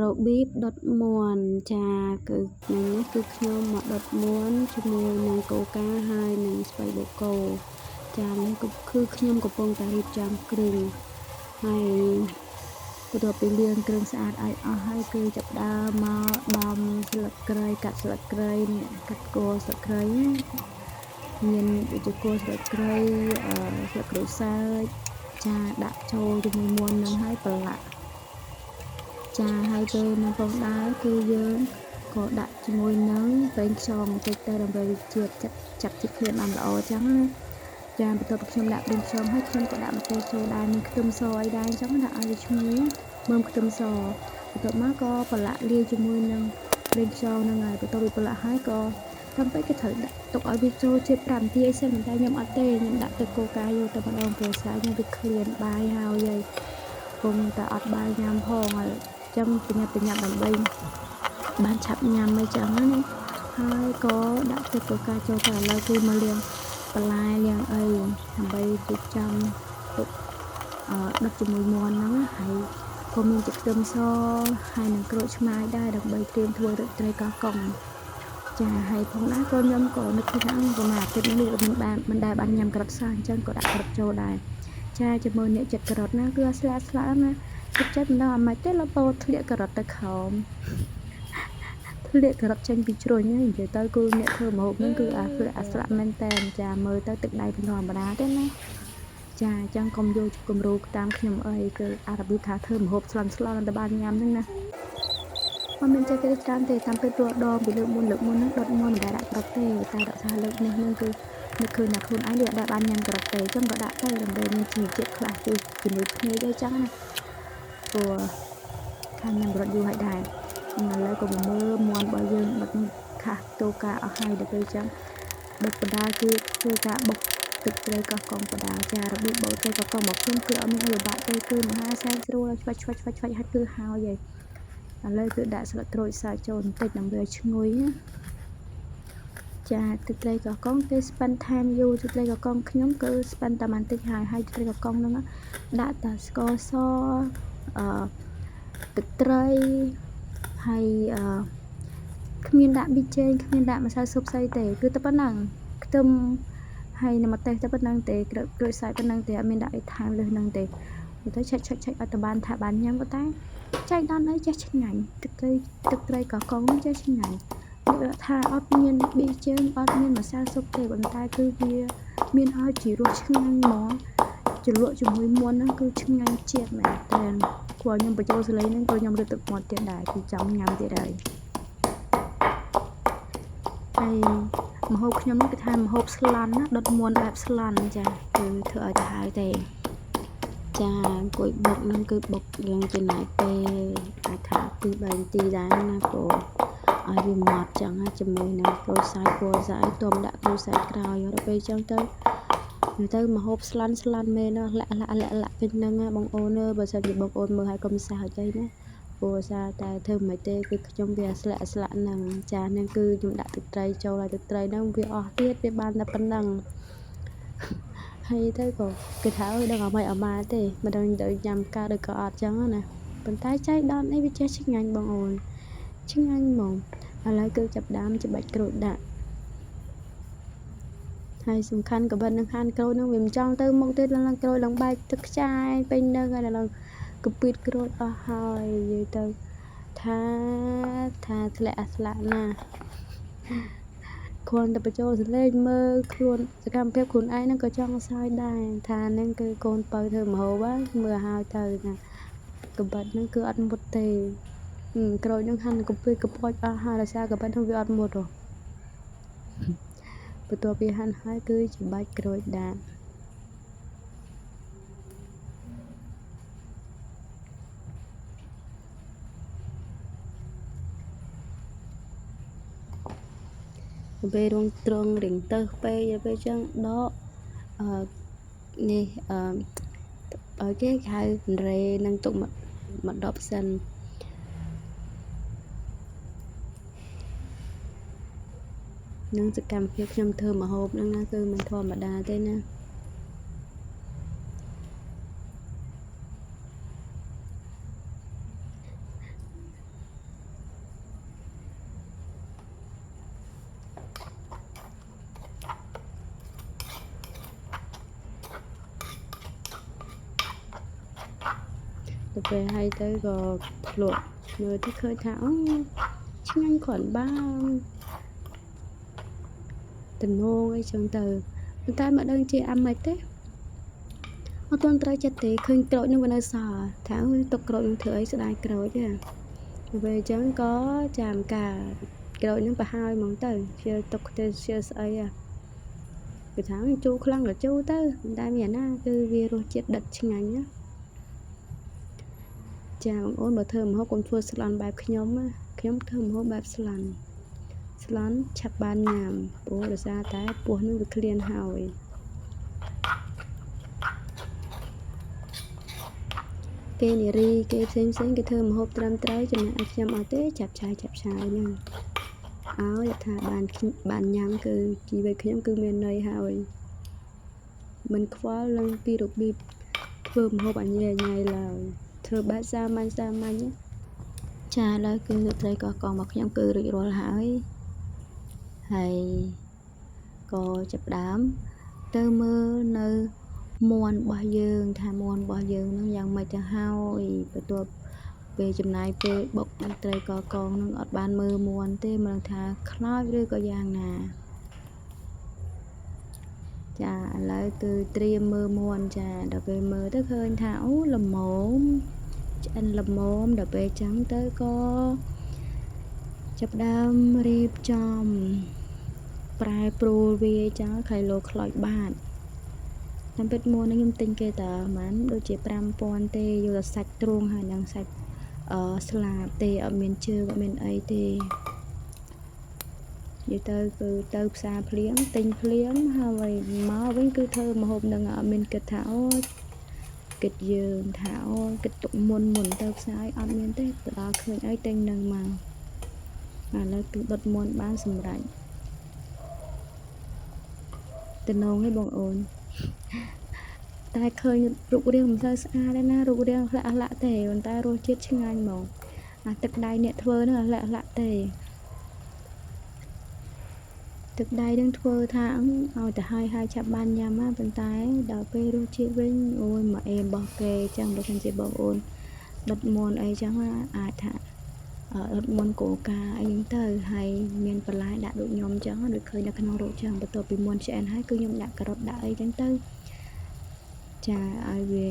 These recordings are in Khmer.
របៀបដុតមាន់ចាគឺថ្ងៃនេះគឺខ្ញុំមកដុតមាន់ជាមួយនឹងកូកាហើយនឹងស្ពៃបូកូចានេះគឺខ្ញុំកំពុងតែរៀបចំគ្រឿងហើយបន្ទាប់ពីលាងគ្រឿងស្អាតឲ្យអស់ហើយគឺចាប់ផ្ដើមមកដំស្លឹកគ្រៃកាត់ស្លឹកគ្រៃកាត់គល់ស្លឹកគ្រៃមានដូចជាគល់ស្លឹកគ្រៃស្លឹកក្រូចសើចចាដាក់ចូលជាមួយមាន់នឹងហើយប្រឡាក់ចាហើយពេលនឹងផងដែរគឺយើងក៏ដាក់ជាមួយនឹងប្រេងខ្យងបន្តិចទៅដើម្បីជាតិចាប់ជាតិគ្នាបានល្អអញ្ចឹងណាចាបន្ទាប់ពីខ្ញុំដាក់ប្រេងខ្យងហើយខ្ញុំក៏ដាក់ម្ទេសចូលដែរមានខ្ទឹមសអីដែរអញ្ចឹងដាក់ឲ្យវាឈ្ងុយមើមខ្ទឹមសបន្ទាប់មកក៏ប្រឡាក់លាយជាមួយនឹងប្រេងខ្យងហ្នឹងហើយបន្ទាប់ពីប្រឡាក់ហើយក៏តាមពេលគេត្រូវដាក់ទុកឲ្យវាចូលជា5នាទីអីសិនតែខ្ញុំអត់ទេខ្ញុំដាក់ទឹកកូកាយកទៅម្ដងព្រោះស្អាតខ្ញុំវាឃ្លានបាយហើយគង់តែអត់បាយញ៉ាំផងហើយចឹងប្រញាប់ដើម្បីបានឆាប់ញ៉ាំអីចឹងណាហើយក៏ដាក់ទឹកកូកាចូលទៅឥឡូវគឺមកលាងបន្លែលាងអីដើម្បីរៀបចំទុកដឹកជាមួយមាន់ហ្នឹងហើយក៏មានទឹកខ្ទឹមសហើយនឹងក្រូចឆ្មារដែរដើម្បីត្រៀមធ្វើរឹតត្រីកោះកុងចាហើយផងដែរក៏ខ្ញុំក៏នឹកថាប្រហែលអាទិត្យនេះមិនដែលបានញ៉ាំក្រូចសើអញ្ចឹងក៏ដាក់ក្រូចចូលដែរចាជាមួយអ្នកចិត្តក្រូចណាគឺស្លាក់ណាចិត្តមិនដឹងអាម៉េចទេលោពោធ្លាក់ការ៉ុតទៅខោមធ្លាក់ការ៉ុតចេញពីជ្រុញហ្នឹងនិយាយទៅគឺអ្នកធ្វើម្ហូបហ្នឹងគឺអាស្លាក់មែនតើចាមើលទៅទឹកដៃមិនធម្មតាទេណាចាអញ្ចឹងកុំយកគំរូតាមខ្ញុំអីគឺអារបៀបថាធ្វើម្ហូបស្លន់ទៅបានញ៉ាំហ្នឹងណាមិនមានចេះទេច្រើនទេតាមពេលព្រោះដងពីលើកមុនហ្នឹងដុតមុនមិនដែលដាក់ក្របទេតែរក្សាលើកនេះហ្នឹងគឺនឹកឃើញថាខ្លួនឯងវាអត់បានញ៉ាំក្របទេអញ្ចឹងក៏ដាក់ទៅដើម្បីមានជីវជាតិខ្លះជួយជំនួយភ្នែកអីចឹងណាព្រោះខាងញ៉ាំរត់យូរហើយដែរឥឡូវក៏មកមើលមាន់របស់យើងដឹកខាស់តូកាអស់ហើយដល់ពេលចឹងដឹកបដាគឺធ្វើការបុកទឹកត្រីកោះកុងបដាចារបៀបបុកត្រីកោះកុងរបស់ខ្ញុំគឺអត់មានអីពិបាកទេគឺមហាសែនស្រួលឆ្វាច់ហើយគឺហើយឥឡូវគឺដាក់ស្លឹកក្រូចសើចចូលបន្តិចដើម្បីឲ្យឈ្ងុយណាចាទឹកត្រីកោះកុងគេស្ប៉ិនថែមយូរទឹកត្រីកោះកុងខ្ញុំគឺស្ប៉ិនតែបន្តិចហើយទឹកត្រីកោះកុងហ្នឹងដាក់តែស្ករសទឹកត្រីហើយគ្មានដាក់ប៊ីចេងគ្មានដាក់ម្សៅស៊ុបស្អីទេគឺតែប៉ុណ្ណឹងខ្ទឹមហើយនឹងម្ទេសតែប៉ុណ្ណឹងទេក្រូចសើចប៉ុណ្ណឹងទេអត់មានដាក់អីថែមលើសហ្នឹងទេទៅឆាច់ឲ្យតែបានថាបានញ៉ាំក៏តែចៃដន្យអីចេះឆ្ងាញ់ទឹកត្រីកោះកុងចេះឆ្ងាញ់និយាយថាអត់មានប៊ីចេងអត់មានម្សៅស៊ុបទេប៉ុន្តែគឺវាមានឲ្យជារសឆ្ងាញ់ហ្មងជ្រលក់ជាមួយមាន់ហ្នឹងគឺឆ្ងាញ់ជាតិមែនតើព្រោះខ្ញុំបញ្ចូលសលេងហ្នឹងក៏ខ្ញុំរត់ទឹកមាត់ទៀតដែរគឺចង់ញ៉ាំទៀតហើយម្ហូបខ្ញុំនេះគឺថាម្ហូបស្លន់ណាដុតមាន់បែបស្លន់ចាគឺធ្វើឲ្យទៅហើយទេចាអង្គុយបុកហ្នឹងគឺបុកយ៉ាងចំណាយពេលអាចថា2-3នាទីដែរណាព្រោះឲ្យវាម៉ត់ចឹងជាមួយនឹងក្រូចសើចគល់ស្អីទុំដាក់ក្រូចសើចក្រោយដល់ពេលចឹងទៅម្ហូបស្លន់មែនណាលាក់ពេញហ្នឹងបងអូនបើសិនជាបងអូនមើលឲ្យកុំសើចអីណាព្រោះសារតែធ្វើមិនទេគឺខ្ញុំវាស្លាក់ហ្នឹងចាហ្នឹងគឺខ្ញុំដាក់ទឹកត្រីចូលហើយទឹកត្រីហ្នឹងវាអស់ទៀតវាបានតែប៉ុណ្ណឹងហើយទៅក៏គេថាអើយដឹងអ្វីអមាទេមិនដឹងទៅញ៉ាំកើតឬក៏អត់ចឹងណាប៉ុន្តែចៃដន្យអីវាចេះឆ្ងាញ់បងអូនឆ្ងាញ់ហ្មងឥឡូវគឺចាប់ដើមច្បាច់ក្រូចដាក់ហើយសំខាន់ក៏បិទនឹងហាន់ក្រូចនឹងវាមិនចង់ទៅមុខទេឡើងក្រូចឡើងបែកទឹកខ្ចាយពេញនឹងហើយឡើងកពីតក្រូចអស់ហើយនិយាយទៅថាធ្លាក់ស្លាក់ណាគ្រាន់តែបញ្ចូលសលេងមើលខ្លួនសកម្មភាពខ្លួនឯងហ្នឹងក៏ចង់សើចដែរថាហ្នឹងគឺកូនបើធ្វើម្ហូបមើលហើយទៅណាកបិតហ្នឹងគឺអត់មុតទេក្រូចហ្នឹងហាន់កពីតកពួចអស់ហើយដោយសារកបិតហ្នឹងវាអត់មុតហ៎បន្ទាប់ពីហាន់ហើយគឺច្បាច់ក្រូចដាក់ពេលរងត្រង់រៀងទៅពេកពេលចឹងដកនេះឲ្យគេហៅរេនឹងទុកមក10សិននឹងសកម្មភាពខ្ញុំធ្វើម្ហូបហ្នឹងណាគឺមិនធម្មតាទេណា ពេលហើយទៅក៏ភ្លក់មើលទៅឃើញថាឆ្ងាញ់គ្រាន់បើតំណងអីចឹងទៅប៉ុន្តែមកដឹងជាអាម៉េចទេអត់ទាន់ត្រូវចិត្តទេឃើញក្រូចនឹងវានៅសល់ថាទុកក្រូចនឹងធ្វើអីស្ដាយក្រូចទេពេលអញ្ចឹងក៏ចាំការក្រូចនឹងប្រហើយហ្មងទៅជាទុកទៅជាស្អីគឺថាជូរខ្លាំងក៏ជូរទៅមិនដែលមានណាគឺវារសជាតិដិតឆ្ងាញ់ណាចាបងអូនបើធ្វើម្ហូបកុំធ្វើស្លន់បែបខ្ញុំធ្វើម្ហូបបែបស្លន់ឆាប់បានញ៉ាំព្រោះដោយសារតែពោះនឹងវាឃ្លានហើយគេនារីគេផ្សេងគេធ្វើម្ហូបត្រឹមត្រូវចំណែកខ្ញុំអត់ទេចាប់ឆាយហ្នឹងឲ្យថាបានញ៉ាំគឺជីវិតខ្ញុំគឺមានន័យហើយមិនខ្វល់នឹងពីរបៀបធ្វើម្ហូបអញញ៉ៃឡើយធ្វើបែបសាមញ្ញចាឥឡូវគឺត្រីកោះកងរបស់ខ្ញុំគឺរួចរាល់ហើយក៏ចាប់ដើមទៅមើលនៅមាន់របស់យើងថាមាន់របស់យើងនឹងយ៉ាងម៉េចទៅហើយបន្ទាប់ពេលចំណាយពេលបុកត្រីកោះកងនឹងអត់បានមើលមាន់ទេមិនដឹងថាខ្លោចឬក៏យ៉ាងណាចាឥឡូវគឺត្រៀមមើលមាន់ចាដល់ពេលមើលទៅឃើញថាល្មមឆ្អិនល្មមដល់ពេលចឹងទៅក៏ចាប់ដើមរៀបចំប្រែប្រួលវាចឹងខៃឡូខ្លោចបាតតាមពិតមាន់នេះខ្ញុំទិញគេតាមិនដូចជា5000ទេយកតែសាច់ទ្រូងហើយនឹងសាច់ស្លាបទេអត់មានជើងអត់មានអីទេនិយាយទៅគឺទៅផ្សារភ្លាមទិញភ្លាមហើយមកវិញគឺធ្វើម្ហូបនឹងអត់មានគិតថាគិតយើងថាគិតទុកមុនទៅផ្សារអត់មានទេទៅដល់ឃើញអីទិញនឹងមកឥឡូវគឺដុតមាន់បានសម្រេចតំណងឯងបងអូនតែឃើញរូបរាងមិនសូវស្អាតទេណារូបរាងអាក់ទេប៉ុន្តែរសជាតិឆ្ងាញ់ហ្មងអាទឹកដៃអ្នកធ្វើនឹងអាក់ទេទឹកដៃនឹងធ្វើថាឲ្យទៅហើយចាប់បានញ៉ាំប៉ុន្តែដល់ពេលរសជាតិវិញមកអេមរបស់គេចឹងបើមិនជាបងអូនដុតមាន់អីចឹងអាចថាដុតមាន់កូកាអីហ្នឹងទៅហើយមានបន្លែដាក់ដូចខ្ញុំចឹងដូចឃើញនៅក្នុងរូបចឹងបន្ទាប់ពីមាន់ឆ្អិនហើយគឺខ្ញុំដាក់ការ៉ុតដាក់អីចឹងទៅចាឲ្យវា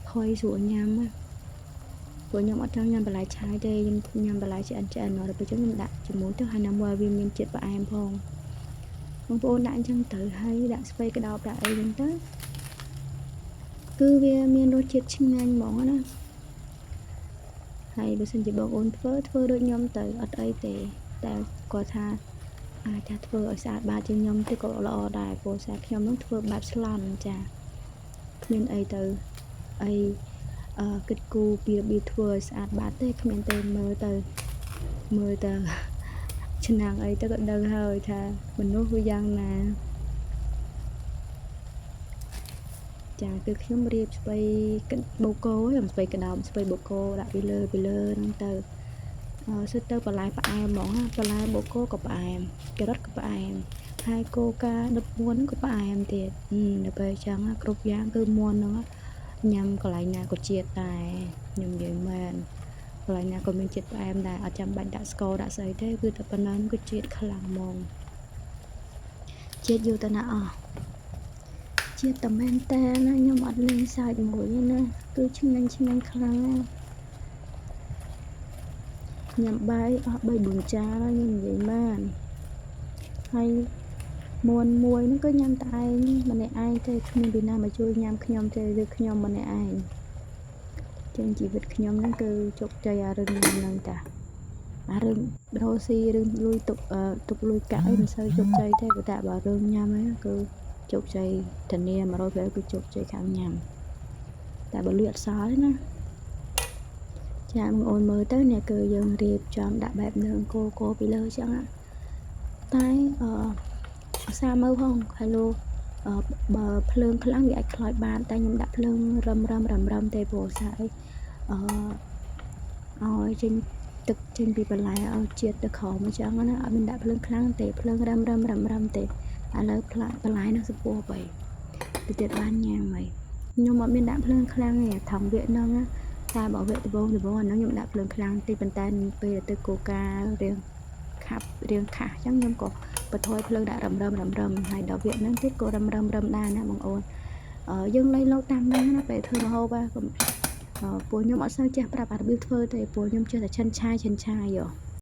ផុយស្រួលញ៉ាំព្រោះខ្ញុំអត់ចង់ញ៉ាំបន្លែឆាយទេខ្ញុំញ៉ាំបន្លែឆ្អិនដល់ពេលចឹងខ្ញុំដាក់ជាមួយទៅហើយណាមួយវាមានជាតិផ្អែមផងបងប្អូនដាក់អញ្ចឹងទៅហើយដាក់ស្ពៃក្តោបដាក់អីចឹងទៅគឺវាមានរសជាតិឆ្ងាញ់ហ្មងណាហើយបើសិនជាបងអូនធ្វើដូចខ្ញុំទៅអត់អីទេតែគាត់ថាអាចថាធ្វើឲ្យស្អាតបាតជាងខ្ញុំទៅក៏ល្អដែរព្រោះសារខ្ញុំនឹងធ្វើបែបស្លន់ចាគ្មានអីទៅអីគិតគូរពីរបៀបធ្វើឲ្យស្អាតបាតទេគ្មានទេមើលទៅឆ្នាំងអីទៅក៏ដឹងហើយថាមនុស្សវាយ៉ាងណាចាគឺខ្ញុំរៀបស្ពៃបូកូខ្ញុំស្ពៃក្តោបស្ពៃបូកូដាក់ពីលើហ្នឹងទៅសិតទៅបន្លែផ្អែមហ្មងបន្លែបូកូក៏ផ្អែមការ៉ុតក៏ផ្អែមហើយកូកាដុតមាន់ក៏ផ្អែមទៀតដល់ពេលចឹងគ្រប់យ៉ាងគឺមាន់ហ្នឹងញ៉ាំកន្លែងណាក៏ជាតិដែរខ្ញុំនិយាយមែនកន្លែងណាក៏មានជាតិផ្អែមដែរអត់ចាំបាច់ដាក់ស្ករដាក់ស្អីទេគឺតែប៉ុណ្ណឹងគឺជាតិខ្លាំងហ្មងជាតិយូរទៅណាអស់ជាតិតែមែនតែណាខ្ញុំអត់លេងសាច់មួយណាគឺឆ្ងាញ់ខ្លាំងណាស់ញ៉ាំបាយអស់3-4ចានហើយខ្ញុំនិយាយបានហើយមាន់មួយហ្នឹងគឺញ៉ាំតែឯងម្នាក់ឯងទេគ្មានពីណាមកជួយញ៉ាំខ្ញុំទេឬខ្ញុំម្នាក់ឯងចឹងជីវិតខ្ញុំហ្នឹងគឺជោគជ័យអារឿងហ្នឹងតាអារឿងរស់ស៊ីរឿងលុយទុកលុយកាក់អីមិនសូវជោគជ័យទេប៉ុន្តែបើរឿងញ៉ាំហ្នឹងគឺជោគជ័យធានា 100% គឺជោគជ័យខាងញ៉ាំតែបើលុយអត់សល់ទេណាចាបងអូនមើលទៅនេះគឺយើងរៀបចំដាក់បែបនឹងគោពីលើចឹងតែសាមើលផងហើយលោកបើភ្លើងខ្លាំងវាអាចខ្លោចបានតែខ្ញុំដាក់ភ្លើងរឹមទេព្រោះស្អីឲ្យចេញទឹកចេញពីបន្លែឲ្យជាតិទៅក្រោមអញ្ចឹងណាអត់មានដាក់ភ្លើងខ្លាំងទេភ្លើងរឹមទេឥឡូវផ្លាក់បន្លែនឹងសពោះបីទៅទៀតបានញ៉ាំហើយខ្ញុំអត់មានដាក់ភ្លើងខ្លាំងទេថងវាហ្នឹង តែបើវគ្គដំបូងអាហ្នឹងខ្ញុំដាក់ភ្លើងខ្លាំងតិចប៉ុន្តែពេលទៅកូការៀងខាស់អញ្ចឹងខ្ញុំក៏បន្ថយភ្លើងដាក់រឹមហើយដល់វគ្គហ្នឹងទៀតក៏រឹមដែរណាបងអូនយើងលៃលោតាមហ្នឹងណាពេលធ្វើម្ហូបពួកខ្ញុំអត់សូវចេះប្រាប់អារបៀបធ្វើទេពួកខ្ញុំចេះតែឆិនឆាយ